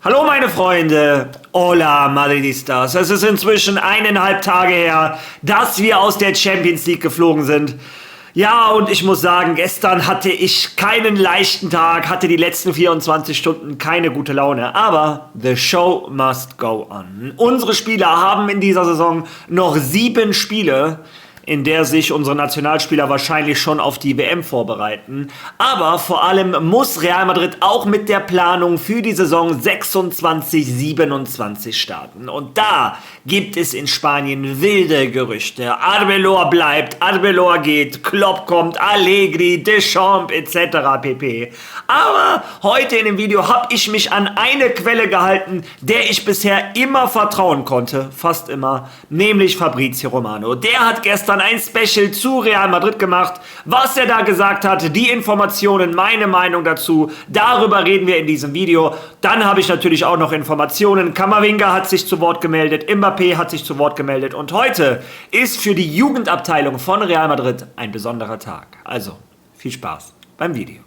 Hallo meine Freunde, hola Madridistas. Es ist inzwischen 1,5 Tage her, dass wir aus der Champions League geflogen sind. Ja, und ich muss sagen, gestern hatte ich keinen leichten Tag, hatte die letzten 24 Stunden keine gute Laune. Aber the show must go on. Unsere Spieler haben in dieser Saison noch 7 Spiele, in der sich unsere Nationalspieler wahrscheinlich schon auf die WM vorbereiten. Aber vor allem muss Real Madrid auch mit der Planung für die Saison 26/27 starten. Und da gibt es in Spanien wilde Gerüchte. Arbeloa bleibt, Arbeloa geht, Klopp kommt, Allegri, Deschamps etc. pp. Aber heute in dem Video habe ich mich an eine Quelle gehalten, der ich bisher immer vertrauen konnte, fast immer, nämlich Fabrizio Romano. Der hat gestern ein Special zu Real Madrid gemacht. Was er da gesagt hat, die Informationen, meine Meinung dazu, darüber reden wir in diesem Video. Dann habe ich natürlich auch noch Informationen. Camavinga hat sich zu Wort gemeldet, Mbappé hat sich zu Wort gemeldet und heute ist für die Jugendabteilung von Real Madrid ein besonderer Tag. Also, viel Spaß beim Video.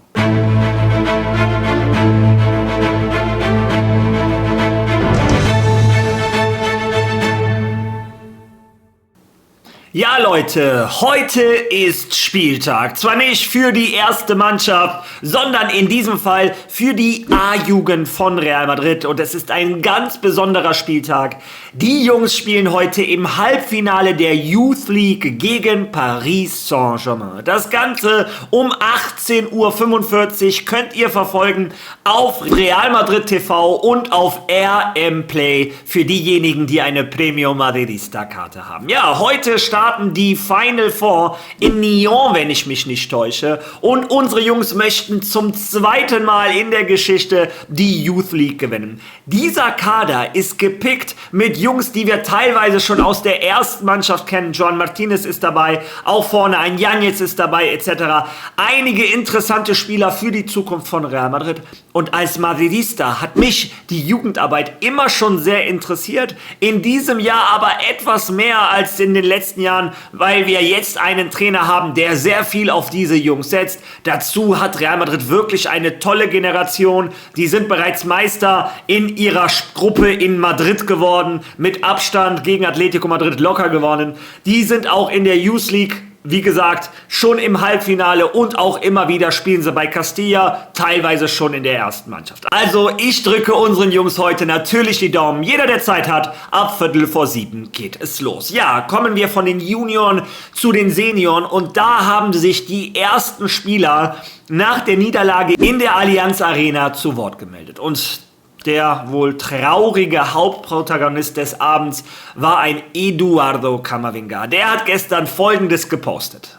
Ja Leute, heute ist Spieltag. Zwar nicht für die erste Mannschaft, sondern in diesem Fall für die A-Jugend von Real Madrid. Und es ist ein ganz besonderer Spieltag. Die Jungs spielen heute im Halbfinale der Youth League gegen Paris Saint-Germain. Das Ganze um 18:45 Uhr könnt ihr verfolgen auf Real Madrid TV und auf RM Play für diejenigen, die eine Premium Madridista Karte haben. Ja, heute starten die Final Four in Nyon, wenn ich mich nicht täusche. Und unsere Jungs möchten zum zweiten Mal in der Geschichte die Youth League gewinnen. Dieser Kader ist gepickt mit Jungs, die wir teilweise schon aus der ersten Mannschaft kennen. Joan Martinez ist dabei, auch vorne ein Janez ist dabei, etc. Einige interessante Spieler für die Zukunft von Real Madrid. Und als Madridista hat mich die Jugendarbeit immer schon sehr interessiert. In diesem Jahr aber etwas mehr als in den letzten Jahren, weil wir jetzt einen Trainer haben, der sehr viel auf diese Jungs setzt. Dazu hat Real Madrid wirklich eine tolle Generation. Die sind bereits Meister in ihrer Gruppe in Madrid geworden, mit Abstand gegen Atletico Madrid locker gewonnen. Die sind auch in der Youth League, wie gesagt, schon im Halbfinale und auch immer wieder spielen sie bei Castilla, teilweise schon in der ersten Mannschaft. Also ich drücke unseren Jungs heute natürlich die Daumen. Jeder, der Zeit hat, ab 6:45 geht es los. Ja, kommen wir von den Junioren zu den Senioren und da haben sich die ersten Spieler nach der Niederlage in der Allianz Arena zu Wort gemeldet. Und der wohl traurige Hauptprotagonist des Abends war ein Eduardo Camavinga. Der hat gestern Folgendes gepostet.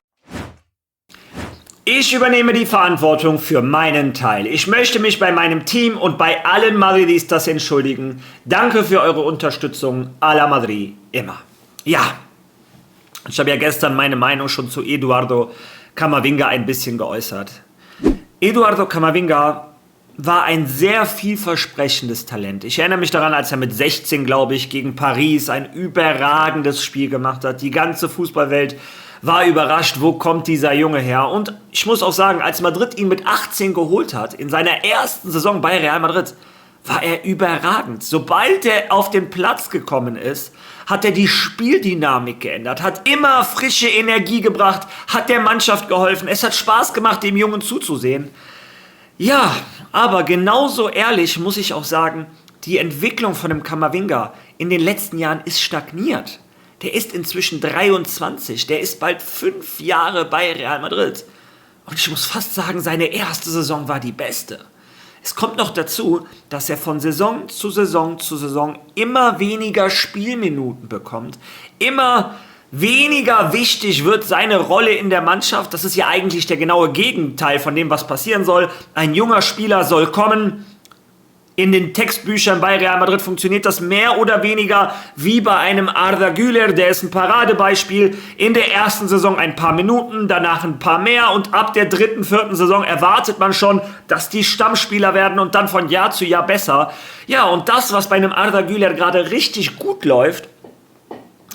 Ich übernehme die Verantwortung für meinen Teil. Ich möchte mich bei meinem Team und bei allen Madridistas entschuldigen. Danke für eure Unterstützung. A la Madrid immer. Ja, ich habe ja gestern meine Meinung schon zu Eduardo Camavinga ein bisschen geäußert. Eduardo Camavinga war ein sehr vielversprechendes Talent. Ich erinnere mich daran, als er mit 16, glaube ich, gegen Paris ein überragendes Spiel gemacht hat. Die ganze Fußballwelt war überrascht, wo kommt dieser Junge her? Und ich muss auch sagen, als Madrid ihn mit 18 geholt hat, in seiner ersten Saison bei Real Madrid, war er überragend. Sobald er auf den Platz gekommen ist, hat er die Spieldynamik geändert, hat immer frische Energie gebracht, hat der Mannschaft geholfen. Es hat Spaß gemacht, dem Jungen zuzusehen. Ja, aber genauso ehrlich muss ich auch sagen, die Entwicklung von dem Camavinga in den letzten Jahren ist stagniert. Der ist inzwischen 23, der ist bald 5 Jahre bei Real Madrid. Und ich muss fast sagen, seine erste Saison war die beste. Es kommt noch dazu, dass er von Saison zu Saison zu Saison immer weniger Spielminuten bekommt, immer weniger wichtig wird seine Rolle in der Mannschaft. Das ist ja eigentlich der genaue Gegenteil von dem, was passieren soll. Ein junger Spieler soll kommen. In den Textbüchern bei Real Madrid funktioniert das mehr oder weniger wie bei einem Arda Güler, der ist ein Paradebeispiel. In der ersten Saison ein paar Minuten, danach ein paar mehr und ab der 3., 4. Saison erwartet man schon, dass die Stammspieler werden und dann von Jahr zu Jahr besser. Ja, und das, was bei einem Arda Güler gerade richtig gut läuft,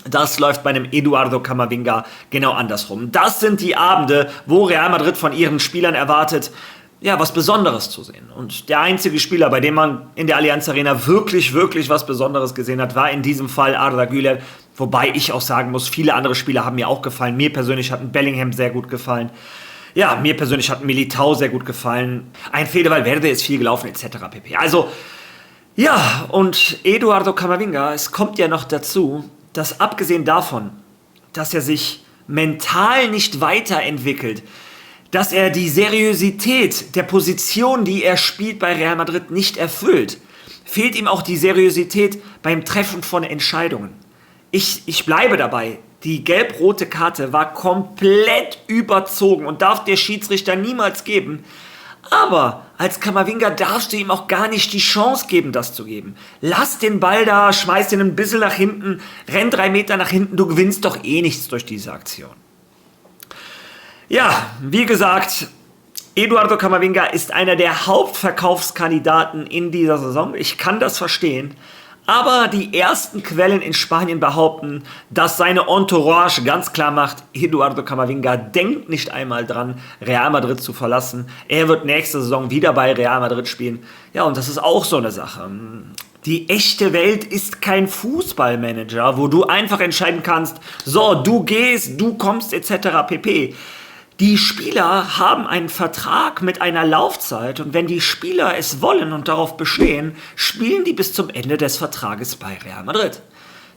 das läuft bei einem Eduardo Camavinga genau andersrum. Das sind die Abende, wo Real Madrid von ihren Spielern erwartet: ja, was Besonderes zu sehen. Und der einzige Spieler, bei dem man in der Allianz Arena wirklich, wirklich was Besonderes gesehen hat, war in diesem Fall Arda Güler. Wobei ich auch sagen muss, viele andere Spieler haben mir auch gefallen. Mir persönlich hat ein Bellingham sehr gut gefallen. Ja, mir persönlich hat ein Militao sehr gut gefallen. Ein Fede Valverde ist viel gelaufen, etc. pp. Also, ja, und Eduardo Camavinga, es kommt ja noch dazu, dass abgesehen davon, dass er sich mental nicht weiterentwickelt, dass er die Seriosität der Position, die er spielt bei Real Madrid, nicht erfüllt, fehlt ihm auch die Seriosität beim Treffen von Entscheidungen. Ich bleibe dabei, die gelb-rote Karte war komplett überzogen und darf der Schiedsrichter niemals geben. Aber als Camavinga darfst du ihm auch gar nicht die Chance geben, das zu geben. Lass den Ball da, schmeiß den ein bisschen nach hinten, renn 3 Meter nach hinten, du gewinnst doch eh nichts durch diese Aktion. Ja, wie gesagt, Eduardo Camavinga ist einer der Hauptverkaufskandidaten in dieser Saison. Ich kann das verstehen. Aber die ersten Quellen in Spanien behaupten, dass seine Entourage ganz klar macht, Eduardo Camavinga denkt nicht einmal dran, Real Madrid zu verlassen. Er wird nächste Saison wieder bei Real Madrid spielen. Ja, und das ist auch so eine Sache. Die echte Welt ist kein Fußballmanager, wo du einfach entscheiden kannst, so, du gehst, du kommst etc. pp. Die Spieler haben einen Vertrag mit einer Laufzeit und wenn die Spieler es wollen und darauf bestehen, spielen die bis zum Ende des Vertrages bei Real Madrid.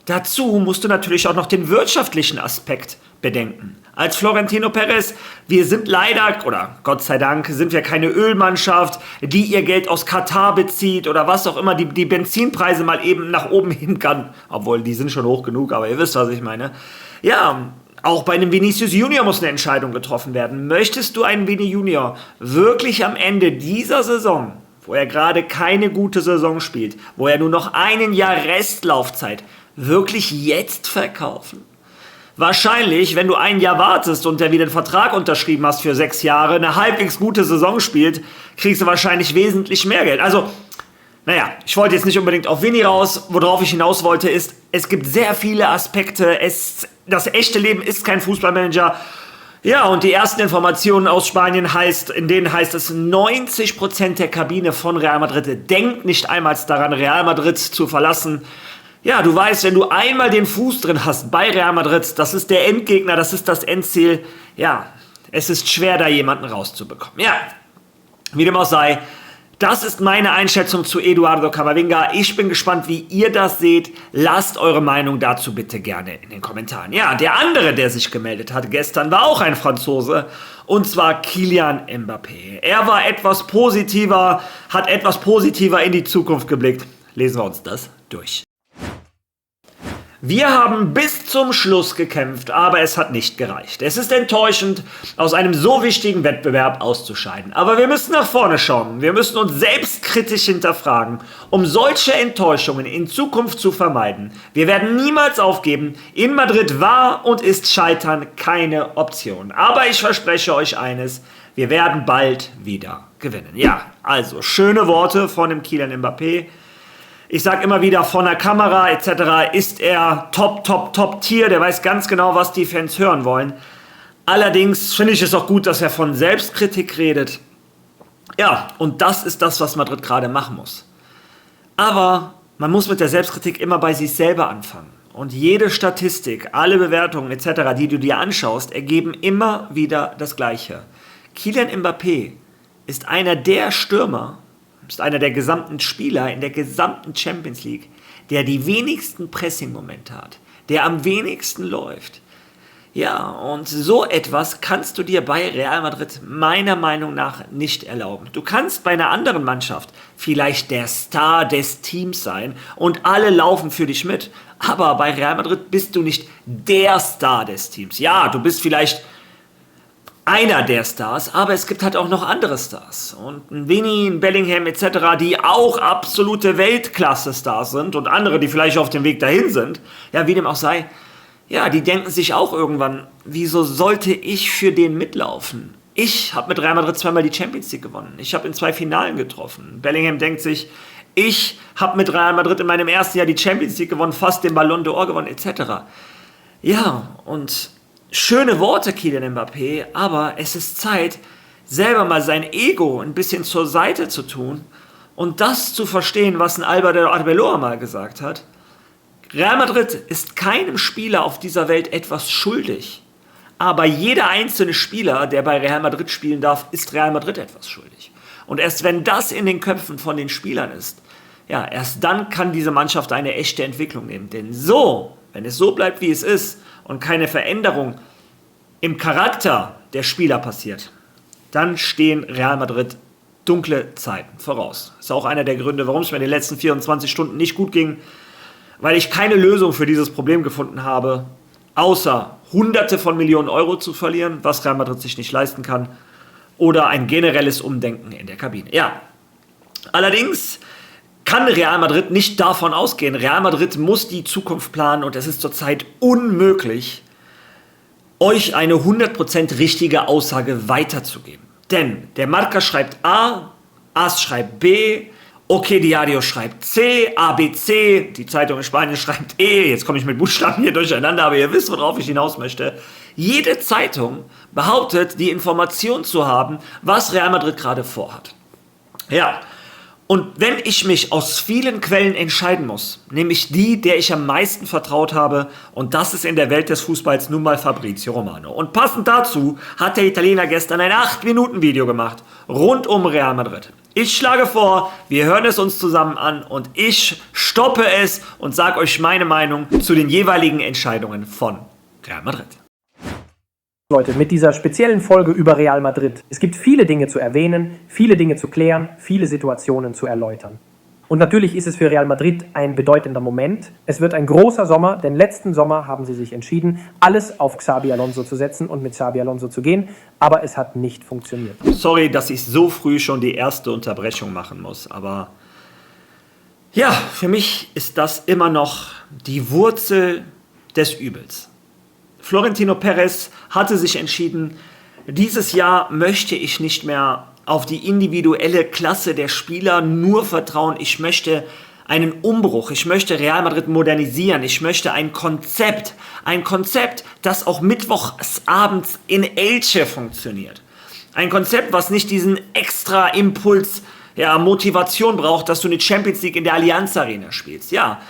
Dazu musst du natürlich auch noch den wirtschaftlichen Aspekt bedenken. Als Florentino Perez, wir sind leider, oder Gott sei Dank, sind wir keine Ölmannschaft, die ihr Geld aus Katar bezieht oder was auch immer, die Benzinpreise mal eben nach oben hin kann. Obwohl, die sind schon hoch genug, aber ihr wisst, was ich meine. Ja, auch bei einem Vinicius Junior muss eine Entscheidung getroffen werden. Möchtest du einen Vini Junior wirklich am Ende dieser Saison, wo er gerade keine gute Saison spielt, wo er nur noch 1 Jahr Restlaufzeit, wirklich jetzt verkaufen? Wahrscheinlich, wenn du 1 Jahr wartest und der wieder einen Vertrag unterschrieben hast für 6 Jahre, eine halbwegs gute Saison spielt, kriegst du wahrscheinlich wesentlich mehr Geld. Also, naja, ich wollte jetzt nicht unbedingt auf Vini raus. Worauf ich hinaus wollte ist, es gibt sehr viele Aspekte. Das echte Leben ist kein Fußballmanager. Ja, und die ersten Informationen aus Spanien in denen heißt es, 90% der Kabine von Real Madrid denkt nicht einmal daran, Real Madrid zu verlassen. Ja, du weißt, wenn du einmal den Fuß drin hast bei Real Madrid, das ist der Endgegner, das ist das Endziel. Ja, es ist schwer, da jemanden rauszubekommen. Ja, wie dem auch sei. Das ist meine Einschätzung zu Eduardo Camavinga. Ich bin gespannt, wie ihr das seht. Lasst eure Meinung dazu bitte gerne in den Kommentaren. Ja, der andere, der sich gemeldet hat gestern, war auch ein Franzose. Und zwar Kylian Mbappé. Er war etwas positiver, hat etwas positiver in die Zukunft geblickt. Lesen wir uns das durch. Wir haben bis zum Schluss gekämpft, aber es hat nicht gereicht. Es ist enttäuschend, aus einem so wichtigen Wettbewerb auszuscheiden. Aber wir müssen nach vorne schauen. Wir müssen uns selbstkritisch hinterfragen, um solche Enttäuschungen in Zukunft zu vermeiden. Wir werden niemals aufgeben. In Madrid war und ist Scheitern keine Option. Aber ich verspreche euch eines, wir werden bald wieder gewinnen. Ja, also schöne Worte von dem Kylian Mbappé. Ich sage immer wieder, von der Kamera etc. ist er Top-Tier. Der weiß ganz genau, was die Fans hören wollen. Allerdings finde ich es auch gut, dass er von Selbstkritik redet. Ja, und das ist das, was Madrid gerade machen muss. Aber man muss mit der Selbstkritik immer bei sich selber anfangen. Und jede Statistik, alle Bewertungen etc., die du dir anschaust, ergeben immer wieder das Gleiche. Kylian Mbappé ist einer der Stürmer, ist einer der gesamten Spieler in der gesamten Champions League, der die wenigsten Pressing-Momente hat, der am wenigsten läuft. Ja, und so etwas kannst du dir bei Real Madrid meiner Meinung nach nicht erlauben. Du kannst bei einer anderen Mannschaft vielleicht der Star des Teams sein und alle laufen für dich mit, aber bei Real Madrid bist du nicht der Star des Teams. Ja, du bist vielleicht einer der Stars, aber es gibt halt auch noch andere Stars. Und ein Vini, ein Bellingham etc., die auch absolute Weltklasse-Stars sind und andere, die vielleicht auf dem Weg dahin sind. Ja, wie dem auch sei, ja, die denken sich auch irgendwann, wieso sollte ich für den mitlaufen? Ich habe mit Real Madrid 2-mal die Champions League gewonnen. Ich habe in 2 Finalen getroffen. Bellingham denkt sich, ich habe mit Real Madrid in meinem ersten Jahr die Champions League gewonnen, fast den Ballon d'Or gewonnen etc. Ja, und schöne Worte, Kylian Mbappé, aber es ist Zeit, selber mal sein Ego ein bisschen zur Seite zu tun und das zu verstehen, was ein Álvaro Arbeloa mal gesagt hat. Real Madrid ist keinem Spieler auf dieser Welt etwas schuldig. Aber jeder einzelne Spieler, der bei Real Madrid spielen darf, ist Real Madrid etwas schuldig. Und erst wenn das in den Köpfen von den Spielern ist, ja, erst dann kann diese Mannschaft eine echte Entwicklung nehmen. Denn so, wenn es so bleibt, wie es ist und keine Veränderung im Charakter der Spieler passiert, dann stehen Real Madrid dunkle Zeiten voraus. Das ist auch einer der Gründe, warum es mir in den letzten 24 Stunden nicht gut ging, weil ich keine Lösung für dieses Problem gefunden habe, außer Hunderte von Millionen Euro zu verlieren, was Real Madrid sich nicht leisten kann, oder ein generelles Umdenken in der Kabine. Ja, allerdings kann Real Madrid nicht davon ausgehen. Real Madrid muss die Zukunft planen und es ist zurzeit unmöglich, euch eine 100% richtige Aussage weiterzugeben. Denn der Marca schreibt A, AS schreibt B, OK Diario schreibt C, ABC, die Zeitung in Spanien schreibt E, jetzt komme ich mit Buchstaben hier durcheinander, aber ihr wisst, worauf ich hinaus möchte. Jede Zeitung behauptet, die Information zu haben, was Real Madrid gerade vorhat. Ja, und wenn ich mich aus vielen Quellen entscheiden muss, nämlich die, der ich am meisten vertraut habe, und das ist in der Welt des Fußballs nun mal Fabrizio Romano. Und passend dazu hat der Italiener gestern ein 8-Minuten-Video gemacht, rund um Real Madrid. Ich schlage vor, wir hören es uns zusammen an und ich stoppe es und sage euch meine Meinung zu den jeweiligen Entscheidungen von Real Madrid. Leute, mit dieser speziellen Folge über Real Madrid. Es gibt viele Dinge zu erwähnen, viele Dinge zu klären, viele Situationen zu erläutern. Und natürlich ist es für Real Madrid ein bedeutender Moment. Es wird ein großer Sommer, denn letzten Sommer haben sie sich entschieden, alles auf Xabi Alonso zu setzen und mit Xabi Alonso zu gehen, aber es hat nicht funktioniert. Sorry, dass ich so früh schon die erste Unterbrechung machen muss, aber ja, für mich ist das immer noch die Wurzel des Übels. Florentino Perez hatte sich entschieden, dieses Jahr möchte ich nicht mehr auf die individuelle Klasse der Spieler nur vertrauen. Ich möchte einen Umbruch, ich möchte Real Madrid modernisieren, ich möchte ein Konzept, das auch mittwochsabends in Elche funktioniert. Ein Konzept, was nicht diesen extra Impuls, ja, Motivation braucht, dass du eine Champions League in der Allianz Arena spielst. Ja.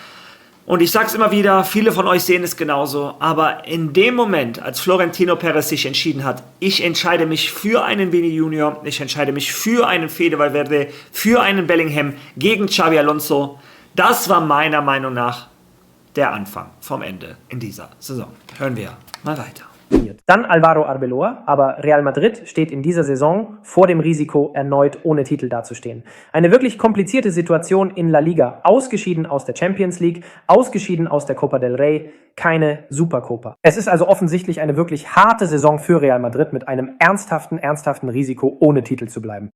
Und ich sag's immer wieder, viele von euch sehen es genauso, aber in dem Moment, als Florentino Perez sich entschieden hat, ich entscheide mich für einen Vini Junior, ich entscheide mich für einen Fede Valverde, für einen Bellingham gegen Xabi Alonso, das war meiner Meinung nach der Anfang vom Ende in dieser Saison. Hören wir mal weiter. Dann Álvaro Arbeloa, aber Real Madrid steht in dieser Saison vor dem Risiko, erneut ohne Titel dazustehen. Eine wirklich komplizierte Situation in La Liga, ausgeschieden aus der Champions League, ausgeschieden aus der Copa del Rey, keine Supercopa. Es ist also offensichtlich eine wirklich harte Saison für Real Madrid mit einem ernsthaften Risiko, ohne Titel zu bleiben.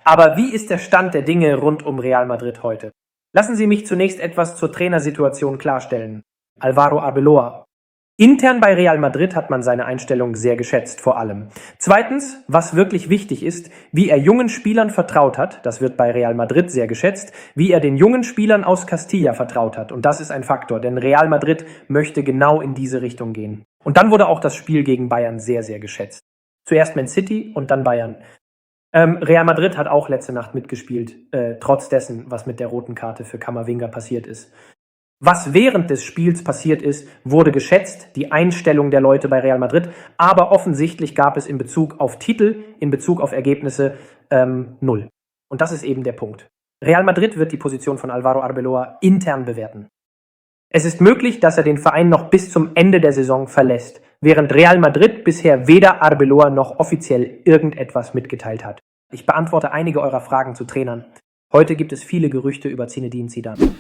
Aber wie ist der Stand der Dinge rund um Real Madrid heute? Lassen Sie mich zunächst etwas zur Trainersituation klarstellen. Álvaro Arbeloa. Intern bei Real Madrid hat man seine Einstellung sehr geschätzt, vor allem. Zweitens, was wirklich wichtig ist, wie er jungen Spielern vertraut hat, das wird bei Real Madrid sehr geschätzt, wie er den jungen Spielern aus Castilla vertraut hat. Und das ist ein Faktor, denn Real Madrid möchte genau in diese Richtung gehen. Und dann wurde auch das Spiel gegen Bayern sehr, sehr geschätzt. Zuerst Man City und dann Bayern. Real Madrid hat auch letzte Nacht mitgespielt, trotz dessen, was mit der roten Karte für Camavinga passiert ist. Was während des Spiels passiert ist, wurde geschätzt, die Einstellung der Leute bei Real Madrid, aber offensichtlich gab es in Bezug auf Titel, in Bezug auf Ergebnisse, null. Und das ist eben der Punkt. Real Madrid wird die Position von Álvaro Arbeloa intern bewerten. Es ist möglich, dass er den Verein noch bis zum Ende der Saison verlässt, während Real Madrid bisher weder Arbeloa noch offiziell irgendetwas mitgeteilt hat. Ich beantworte einige eurer Fragen zu Trainern. Heute gibt es viele Gerüchte über Zinedine Zidane.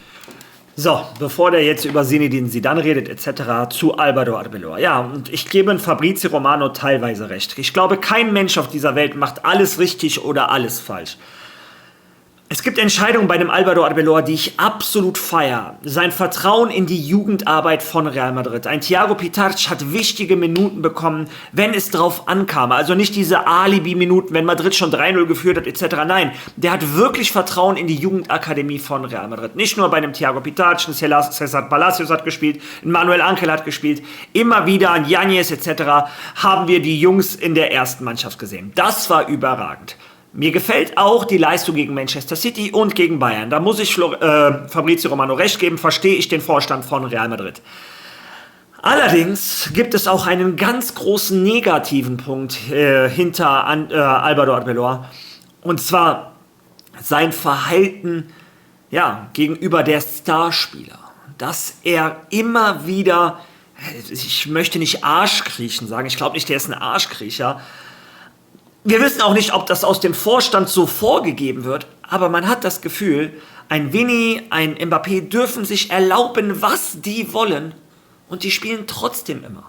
So, bevor der jetzt über Zinedine Zidane redet etc., zu Álvaro Arbeloa. Ja, und ich gebe Fabrizio Romano teilweise recht. Ich glaube, kein Mensch auf dieser Welt macht alles richtig oder alles falsch. Es gibt Entscheidungen bei dem Álvaro Arbeloa, die ich absolut feiere. Sein Vertrauen in die Jugendarbeit von Real Madrid. Ein Thiago Pitarch hat wichtige Minuten bekommen, wenn es drauf ankam. Also nicht diese Alibi-Minuten, wenn Madrid schon 3-0 geführt hat etc. Nein, der hat wirklich Vertrauen in die Jugendakademie von Real Madrid. Nicht nur bei dem Thiago Pitarch, ein César Palacios hat gespielt, ein Manuel Ángel hat gespielt. Immer wieder an Yáñez etc. haben wir die Jungs in der ersten Mannschaft gesehen. Das war überragend. Mir gefällt auch die Leistung gegen Manchester City und gegen Bayern. Da muss ich Fabrizio Romano recht geben, verstehe ich den Vorstand von Real Madrid. Allerdings gibt es auch einen ganz großen negativen Punkt hinter Álvaro Arbeloa. Und zwar sein Verhalten gegenüber der Starspieler. Dass er immer wieder, ich möchte nicht Arschkriechen sagen, ich glaube nicht, der ist ein Arschkriecher. Wir wissen auch nicht, ob das aus dem Vorstand so vorgegeben wird, aber man hat das Gefühl, ein Vini, ein Mbappé dürfen sich erlauben, was die wollen und die spielen trotzdem immer.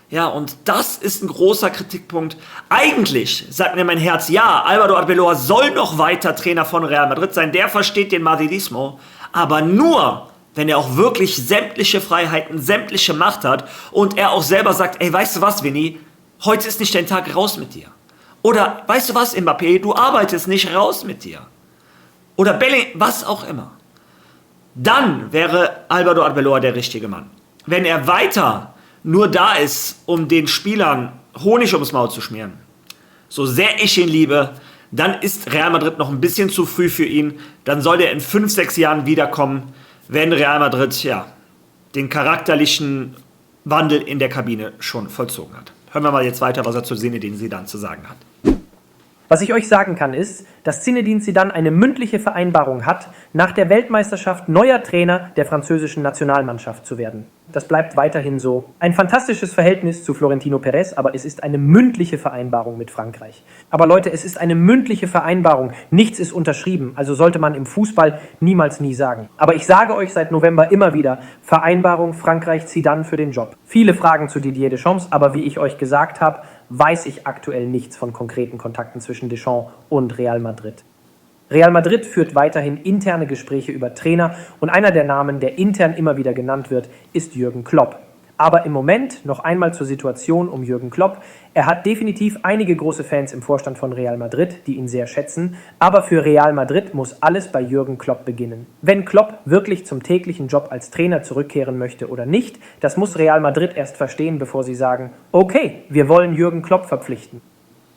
Ja, und das ist ein großer Kritikpunkt. Eigentlich sagt mir mein Herz, ja, Álvaro Arbeloa soll noch weiter Trainer von Real Madrid sein, der versteht den Madridismo, aber nur, wenn er auch wirklich sämtliche Freiheiten, sämtliche Macht hat und er auch selber sagt, ey, weißt du was, Vini, heute ist nicht dein Tag, raus mit dir. Oder, weißt du was, Mbappé, du arbeitest nicht, raus mit dir. Oder Bellingham, was auch immer. Dann wäre Álvaro Arbeloa der richtige Mann. Wenn er weiter nur da ist, um den Spielern Honig ums Maul zu schmieren, so sehr ich ihn liebe, dann ist Real Madrid noch ein bisschen zu früh für ihn. Dann soll er in 5-6 Jahren wiederkommen, wenn Real Madrid den charakterlichen Wandel in der Kabine schon vollzogen hat. Hören wir mal jetzt weiter, was er zu Zinedine Zidane zu sagen hat. Was ich euch sagen kann, ist, dass Zinedine Zidane eine mündliche Vereinbarung hat, nach der Weltmeisterschaft neuer Trainer der französischen Nationalmannschaft zu werden. Das bleibt weiterhin so. Ein fantastisches Verhältnis zu Florentino Pérez, aber es ist eine mündliche Vereinbarung mit Frankreich. Aber Leute, es ist eine mündliche Vereinbarung. Nichts ist unterschrieben, also sollte man im Fußball niemals nie sagen. Aber ich sage euch seit November immer wieder, Vereinbarung Frankreich-Zidane für den Job. Viele Fragen zu Didier Deschamps, aber wie ich euch gesagt habe, weiß ich aktuell nichts von konkreten Kontakten zwischen Deschamps und Real Madrid. Real Madrid führt weiterhin interne Gespräche über Trainer und einer der Namen, der intern immer wieder genannt wird, ist Jürgen Klopp. Aber im Moment noch einmal zur Situation um Jürgen Klopp. Er hat definitiv einige große Fans im Vorstand von Real Madrid, die ihn sehr schätzen. Aber für Real Madrid muss alles bei Jürgen Klopp beginnen. Wenn Klopp wirklich zum täglichen Job als Trainer zurückkehren möchte oder nicht, das muss Real Madrid erst verstehen, bevor sie sagen, okay, wir wollen Jürgen Klopp verpflichten.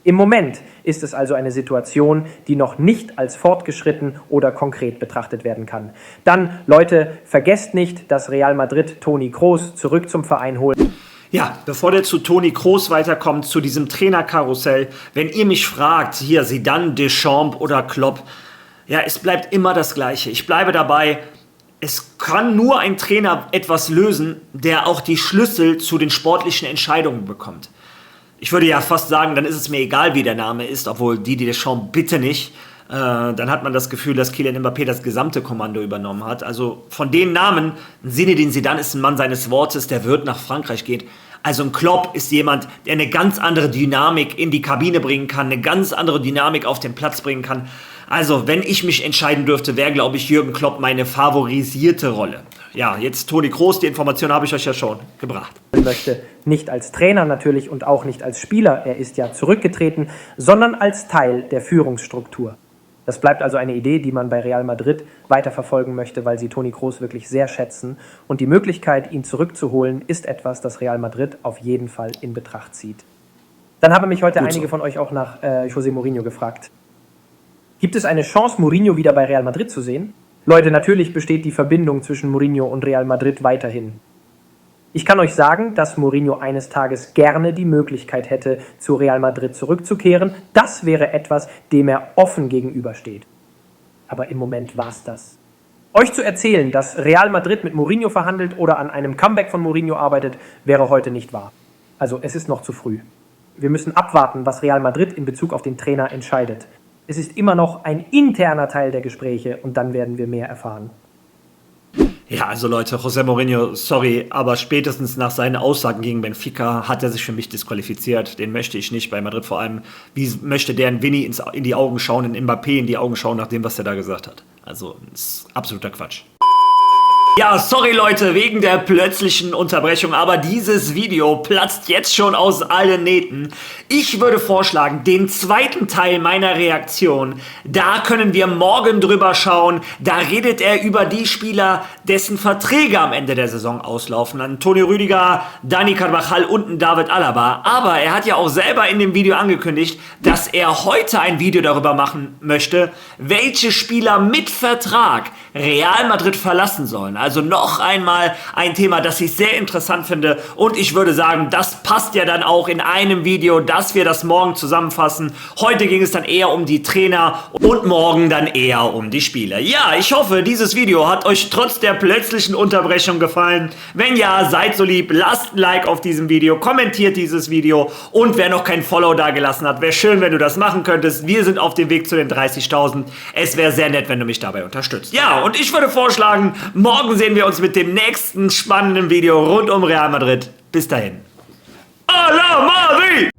Im Moment ist es also eine Situation, die noch nicht als fortgeschritten oder konkret betrachtet werden kann. Dann, Leute, vergesst nicht, dass Real Madrid Toni Kroos zurück zum Verein holt. Ja, bevor der zu Toni Kroos weiterkommt, zu diesem Trainerkarussell, wenn ihr mich fragt, hier Zidane, Deschamps oder Klopp, ja, es bleibt immer das Gleiche. Ich bleibe dabei, es kann nur ein Trainer etwas lösen, der auch die Schlüssel zu den sportlichen Entscheidungen bekommt. Ich würde ja fast sagen, dann ist es mir egal, wie der Name ist, obwohl Didier Deschamps bitte nicht. Dann hat man das Gefühl, dass Kylian Mbappé das gesamte Kommando übernommen hat. Also von den Namen, Zinedine Zidane ist ein Mann seines Wortes, der wird nach Frankreich gehen. Also ein Klopp ist jemand, der eine ganz andere Dynamik in die Kabine bringen kann, eine ganz andere Dynamik auf den Platz bringen kann. Also wenn ich mich entscheiden dürfte, wäre, glaube ich, Jürgen Klopp meine favorisierte Rolle. Ja, jetzt Toni Kroos, die Information habe ich euch ja schon gebracht. Möchte nicht als Trainer natürlich und auch nicht als Spieler, er ist ja zurückgetreten, sondern als Teil der Führungsstruktur. Das bleibt also eine Idee, die man bei Real Madrid weiterverfolgen möchte, weil sie Toni Kroos wirklich sehr schätzen. Und die Möglichkeit, ihn zurückzuholen, ist etwas, das Real Madrid auf jeden Fall in Betracht zieht. Dann haben mich heute einige von euch auch nach José Mourinho gefragt. Gibt es eine Chance, Mourinho wieder bei Real Madrid zu sehen? Leute, natürlich besteht die Verbindung zwischen Mourinho und Real Madrid weiterhin. Ich kann euch sagen, dass Mourinho eines Tages gerne die Möglichkeit hätte, zu Real Madrid zurückzukehren. Das wäre etwas, dem er offen gegenübersteht. Aber im Moment war's das. Euch zu erzählen, dass Real Madrid mit Mourinho verhandelt oder an einem Comeback von Mourinho arbeitet, wäre heute nicht wahr. Also es ist noch zu früh. Wir müssen abwarten, was Real Madrid in Bezug auf den Trainer entscheidet. Es ist immer noch ein interner Teil der Gespräche und dann werden wir mehr erfahren. Ja, also Leute, José Mourinho, sorry, aber spätestens nach seinen Aussagen gegen Benfica hat er sich für mich disqualifiziert. Den möchte ich nicht bei Madrid, vor allem, wie möchte der in Vinny in die Augen schauen, in Mbappé in die Augen schauen, nach dem, was er da gesagt hat. Also, das ist absoluter Quatsch. Ja, sorry Leute, wegen der plötzlichen Unterbrechung, aber dieses Video platzt jetzt schon aus allen Nähten. Ich würde vorschlagen, den zweiten Teil meiner Reaktion, da können wir morgen drüber schauen. Da redet er über die Spieler, dessen Verträge am Ende der Saison auslaufen. Antonio Rüdiger, Dani Carvajal und David Alaba. Aber er hat ja auch selber in dem Video angekündigt, dass er heute ein Video darüber machen möchte, welche Spieler mit Vertrag Real Madrid verlassen sollen. Also noch einmal ein Thema, das ich sehr interessant finde, und ich würde sagen, das passt ja dann auch in einem Video, dass wir das morgen zusammenfassen. Heute ging es dann eher um die Trainer und morgen dann eher um die Spieler. Ja, ich hoffe, dieses Video hat euch trotz der plötzlichen Unterbrechung gefallen. Wenn ja, seid so lieb, lasst ein Like auf diesem Video, kommentiert dieses Video, und wer noch kein Follow da gelassen hat, wäre schön, wenn du das machen könntest. Wir sind auf dem Weg zu den 30.000. Es wäre sehr nett, wenn du mich dabei unterstützt. Ja, und ich würde vorschlagen, morgen sehen wir uns mit dem nächsten spannenden Video rund um Real Madrid. Bis dahin. A la Madrid!